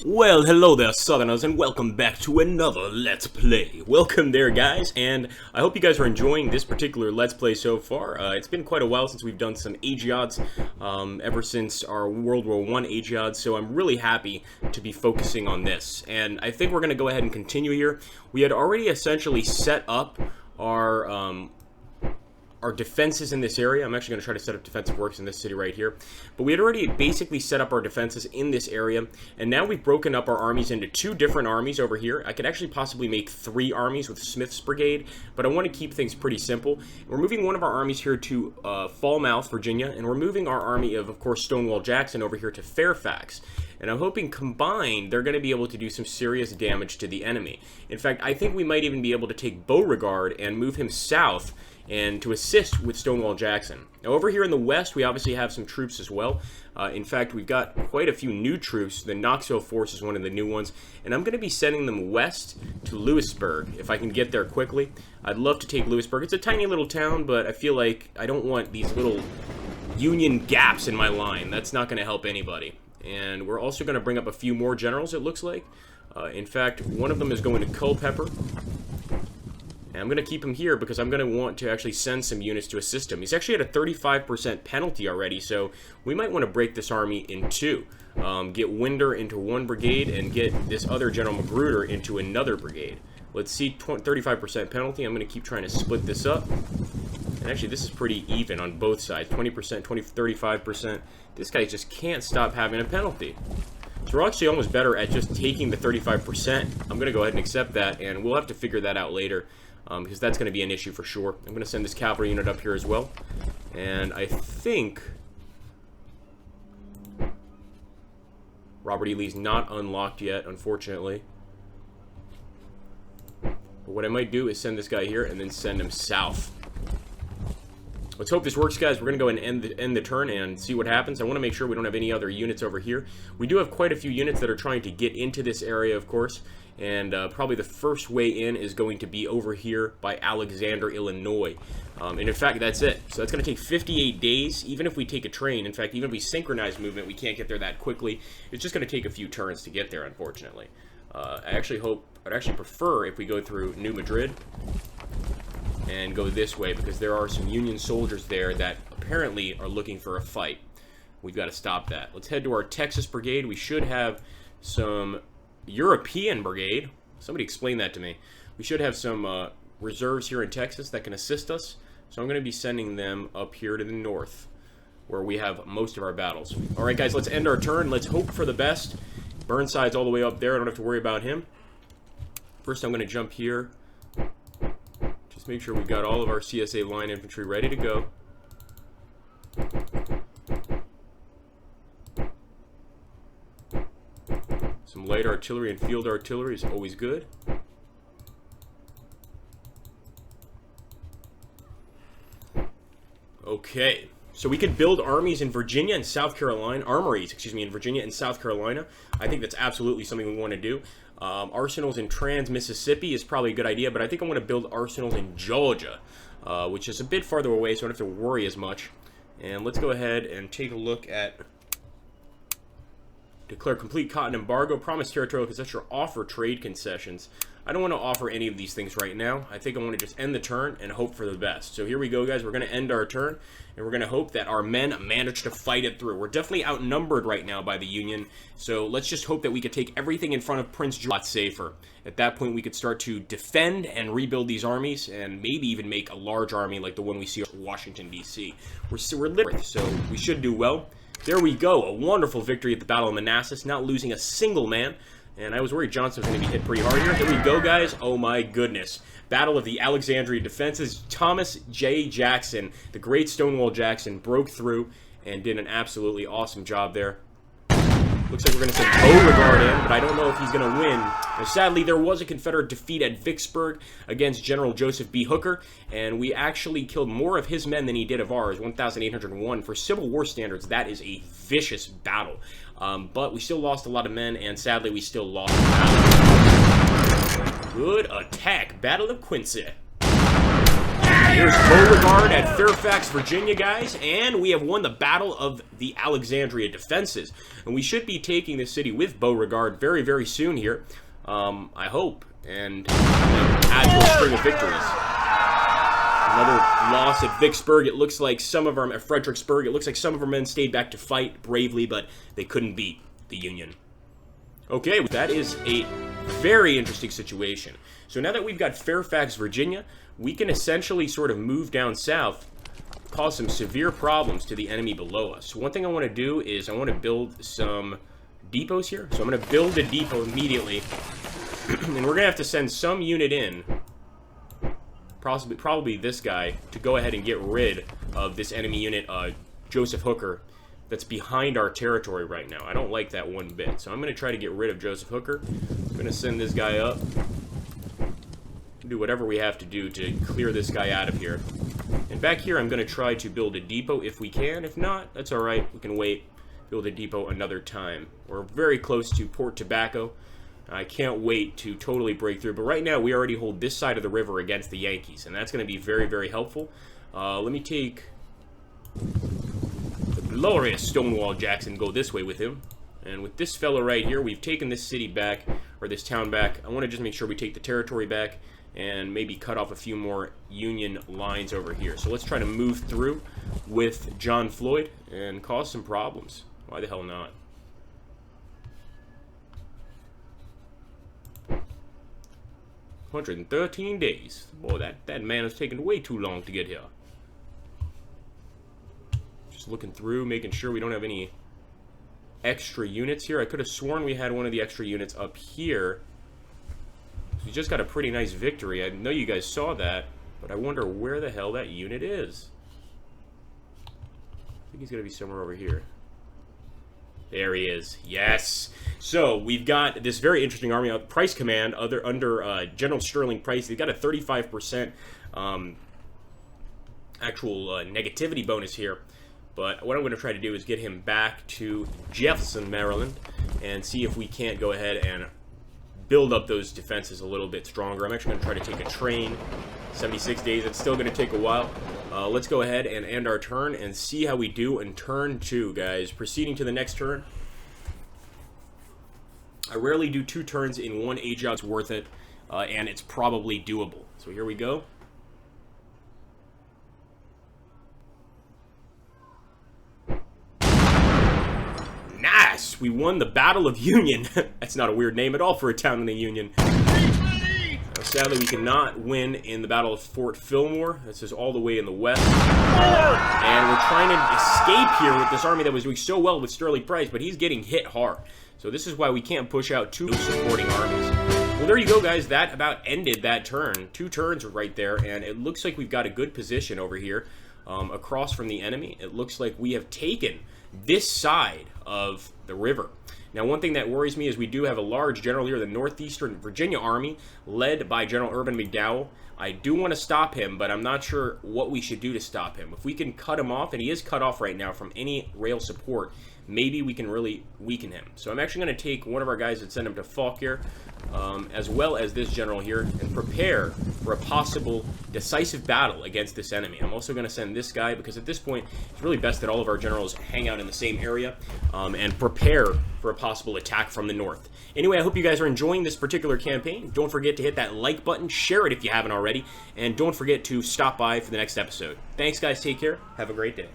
Well, hello there, Southerners, and welcome back to another Let's Play. Welcome there, guys, and I hope you guys are enjoying this particular Let's Play so far. It's been quite a while since we've done some Agiods, ever since our World War I Agiod, so I'm really happy to be focusing on this. And I think we're going to go ahead and continue here. We had already essentially set up our defenses in this area. I'm actually going to try to set up defensive works in this city right here. But we had already basically set up our defenses in this area, and now we've broken up our armies into two different armies over here. I could actually possibly make 3 armies with Smith's Brigade, but I want to keep things pretty simple. We're moving one of our armies here to Falmouth, Virginia, and we're moving our army of course, Stonewall Jackson over here to Fairfax. And I'm hoping combined, they're going to be able to do some serious damage to the enemy. In fact, I think we might even be able to take Beauregard and move him south and to assist with Stonewall Jackson. Now, over here in the west, we obviously have some troops as well. In fact, we've got quite a few new troops. The Knoxville Force is one of the new ones, and I'm going to be sending them west to Lewisburg, if I can get there quickly. I'd love to take Lewisburg. It's a tiny little town, but I feel like I don't want these little Union gaps in my line. That's not going to help anybody. And we're also going to bring up a few more generals, it looks like. In fact, one of them is going to Culpeper. And I'm going to keep him here because I'm going to want to actually send some units to assist him. He's actually at a 35% penalty already, so we might want to break this army in 2. Get Winder into 1 brigade and get this other General Magruder into another brigade. Let's see, 35% penalty. I'm going to keep trying to split this up. And actually, this is pretty even on both sides. 20%, 35%. This guy just can't stop having a penalty. So we're actually almost better at just taking the 35%. I'm going to go ahead and accept that, and we'll have to figure that out later. Because that's going to be an issue for sure. I'm going to send this cavalry unit up here as well. And I think Robert E. Lee's not unlocked yet, unfortunately. But what I might do is send this guy here and then send him south. Let's hope this works, guys. We're going to go and end the turn and see what happens. I want to make sure we don't have any other units over here. We do have quite a few units that are trying to get into this area, of course. And probably the first way in is going to be over here by Alexander, Illinois. And in fact, that's it. So that's going to take 58 days, even if we take a train. In fact, even if we synchronize movement, we can't get there that quickly. It's just going to take a few turns to get there, unfortunately. I'd actually prefer if we go through New Madrid and go this way, because there are some Union soldiers there that apparently are looking for a fight. We've got to stop that. Let's head to our Texas Brigade. We should have some European Brigade. Somebody explain that to me. We should have some reserves here in Texas that can assist us. So I'm going to be sending them up here to the north, where we have most of our battles. Alright, guys, let's end our turn. Let's hope for the best. Burnside's all the way up there. I don't have to worry about him. First, I'm going to jump here. Just make sure we've got all of our CSA line infantry ready to go. Some light artillery and field artillery is always good. Okay, so we could build armies in Virginia and South Carolina, armories, excuse me, in Virginia and South Carolina. I think that's absolutely something we want to do. Arsenals in Trans-Mississippi is probably a good idea, but I think I want to build arsenals in Georgia, which is a bit farther away, so I don't have to worry as much. And let's go ahead and take a look at declare complete cotton embargo, promise territorial concession, or offer trade concessions. I don't want to offer any of these things right now. I think I want to just end the turn and hope for the best. So here we go, guys. We're going to end our turn, and we're going to hope that our men manage to fight it through. We're definitely outnumbered right now by the Union, so let's just hope that we could take everything in front of Prince George a lot safer. At that point, we could start to defend and rebuild these armies, and maybe even make a large army like the one we see in Washington, D.C. We're liberate, so we should do well. There we go, a wonderful victory at the Battle of Manassas, not losing a single man. And I was worried Johnson was going to be hit pretty hard here. Here we go, guys. Oh, my goodness. Battle of the Alexandria Defenses. Thomas J. Jackson, the great Stonewall Jackson, broke through and did an absolutely awesome job there. Looks like we're going to send Beauregard in, but I don't know if he's going to win. Now, sadly, there was a Confederate defeat at Vicksburg against General Joseph B. Hooker, and we actually killed more of his men than he did of ours, 1,801. For Civil War standards, that is a vicious battle. But we still lost a lot of men, and sadly, we still lost the battle. Good attack. Battle of Quincy. Here's Beauregard at Fairfax, Virginia, guys, and we have won the Battle of the Alexandria defenses. And we should be taking this city with Beauregard very, very soon here, I hope, and add to a string of victories. Another loss at Vicksburg. It looks like some of our, at Fredericksburg, it looks like some of our men stayed back to fight bravely, but they couldn't beat the Union. Okay, that is a very interesting situation. So now that we've got Fairfax, Virginia, we can essentially sort of move down south, cause some severe problems to the enemy below us. So one thing I want to do is I want to build some depots here. So I'm going to build a depot immediately, and we're going to have to send some unit in, probably this guy, to go ahead and get rid of this enemy unit, Joseph Hooker, that's behind our territory right now. I don't like that one bit. So I'm going to try to get rid of Joseph Hooker. I'm going to send this guy up. Do whatever we have to do to clear this guy out of here. And back here, I'm going to try to build a depot if we can. If not, that's all right. We can wait, build a depot another time. We're very close to Port Tobacco. I can't wait to totally break through. But right now, we already hold this side of the river against the Yankees, and that's going to be very, very helpful. Let me take the glorious Stonewall Jackson, go this way with him. And with this fella right here, we've taken this city back, or this town back. I want to just make sure we take the territory back and maybe cut off a few more Union lines over here. So let's try to move through with John Floyd and cause some problems. Why the hell not? $113 days. Boy, that man has taken way too long to get here. Just looking through, making sure we don't have any extra units here. I could have sworn we had one of the extra units up here. We just got a pretty nice victory. I know you guys saw that, but I wonder where the hell that unit is. I think he's going to be somewhere over here. There he is. Yes. So we've got this very interesting army. Price Command under General Sterling Price. They've got a 35% actual negativity bonus here. But what I'm going to try to do is get him back to Jefferson, Maryland, and see if we can't go ahead and build up those defenses a little bit stronger. I'm actually going to try to take a train. 76 days. It's still going to take a while. Let's go ahead and end our turn and see how we do in turn 2, guys. Proceeding to the next turn. I rarely do 2 turns in one age out. It's worth it, and it's probably doable. So here we go. Nice! We won the Battle of Union. That's not a weird name at all for a town in the Union. Sadly, we cannot win in the Battle of Fort Fillmore. This is all the way in the west. And we're trying to escape here with this army that was doing so well with Sterling Price, but he's getting hit hard. So this is why we can't push out 2 supporting armies. Well, there you go, guys. That about ended that turn. 2 turns right there, and it looks like we've got a good position over here across from the enemy. It looks like we have taken this side of the river. Now, one thing that worries me is we do have a large general here, the Northeastern Virginia Army, led by General Urban McDowell. I do want to stop him, but I'm not sure what we should do to stop him. If we can cut him off, and he is cut off right now from any rail support, maybe we can really weaken him. So I'm actually going to take one of our guys and send him to Falk here, as well as this general here, and prepare for a possible decisive battle against this enemy. I'm also going to send this guy, because at this point, it's really best that all of our generals hang out in the same area and prepare for a possible attack from the north. Anyway, I hope you guys are enjoying this particular campaign. Don't forget to hit that like button, share it if you haven't already, and don't forget to stop by for the next episode. Thanks, guys. Take care. Have a great day.